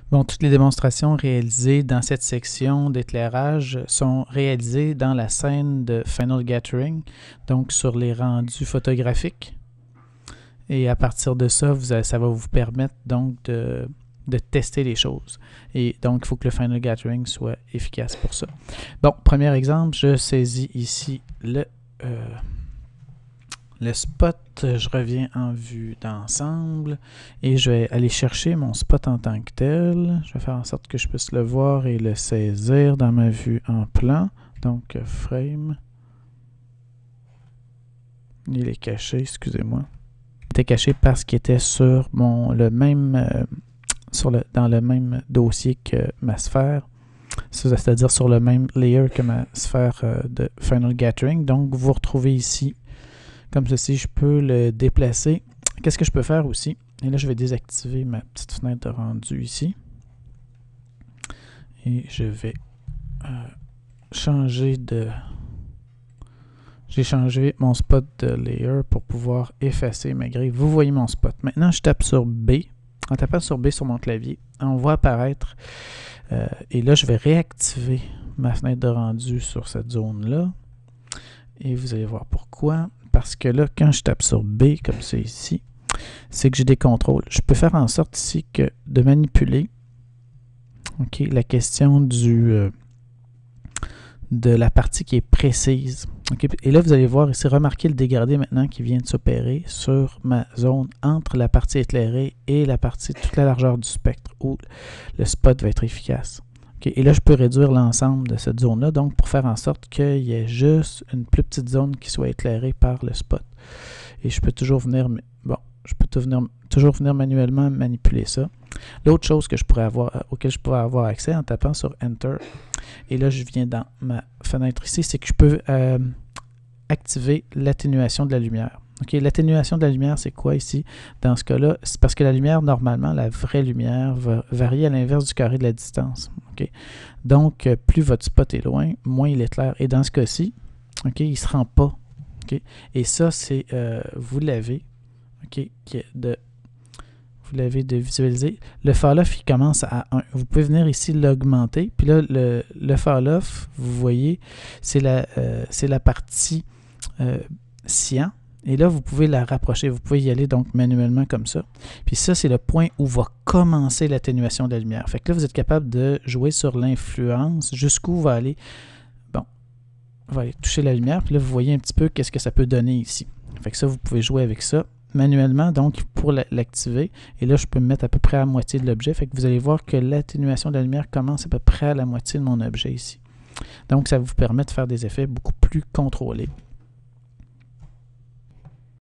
Bon, toutes les démonstrations réalisées dans cette section d'éclairage sont réalisées dans la scène de Final Gathering, donc sur les rendus photographiques. Et à partir de ça, ça va vous permettre donc de tester les choses. Et donc, il faut que le Final Gathering soit efficace pour ça. Bon, premier exemple, je saisis ici le spot, je reviens en vue d'ensemble et je vais aller chercher mon spot en tant que tel. Je vais faire en sorte que je puisse le voir et le saisir dans ma vue en plan. Donc, frame. Il est caché, excusez-moi. Il était caché parce qu'il était sur dans le même dossier que ma sphère. C'est-à-dire sur le même layer que ma sphère de Final Gathering. Donc, vous retrouvez ici comme ceci, je peux le déplacer. Qu'est-ce que je peux faire aussi? Et là, je vais désactiver ma petite fenêtre de rendu ici. Et je vais changer de... J'ai changé mon spot de layer pour pouvoir effacer ma grille. Vous voyez mon spot. Maintenant, je tape sur B. En tapant sur B sur mon clavier, on voit apparaître... et là, je vais réactiver ma fenêtre de rendu sur cette zone-là. Et vous allez voir pourquoi. Parce que là, quand je tape sur B, comme c'est ici, c'est que j'ai des contrôles. Je peux faire en sorte ici que de manipuler la question de la partie qui est précise. Et là, vous allez voir ici, remarquez le dégradé maintenant qui vient de s'opérer sur ma zone entre la partie éclairée et la partie toute la largeur du spectre où le spot va être efficace. Et là, je peux réduire l'ensemble de cette zone-là, donc pour faire en sorte qu'il y ait juste une plus petite zone qui soit éclairée par le spot. Et je peux toujours venir, toujours venir manuellement manipuler ça. L'autre chose que auquel je pourrais avoir accès en tapant sur Enter, et là, je viens dans ma fenêtre ici, c'est que je peux activer l'atténuation de la lumière. L'atténuation de la lumière, c'est quoi ici? Dans ce cas-là, c'est parce que la lumière, normalement, la vraie lumière va varier à l'inverse du carré de la distance. Donc, plus votre spot est loin, moins il éclaire. Et dans ce cas-ci, il ne se rend pas. Et ça, c'est vous l'avez de visualiser. Le fall-off, il commence à 1. Vous pouvez venir ici l'augmenter. Puis là, le fall-off, vous voyez, c'est la partie cyan. Et là, vous pouvez la rapprocher. Vous pouvez y aller donc manuellement comme ça. Puis ça, c'est le point où va commencer l'atténuation de la lumière. Fait que là, vous êtes capable de jouer sur l'influence, jusqu'où va aller, va aller toucher la lumière. Puis là, vous voyez un petit peu qu'est-ce que ça peut donner ici. Fait que ça, vous pouvez jouer avec ça manuellement, donc pour l'activer. Et là, je peux me mettre à peu près à la moitié de l'objet. Fait que vous allez voir que l'atténuation de la lumière commence à peu près à la moitié de mon objet ici. Donc, ça vous permet de faire des effets beaucoup plus contrôlés.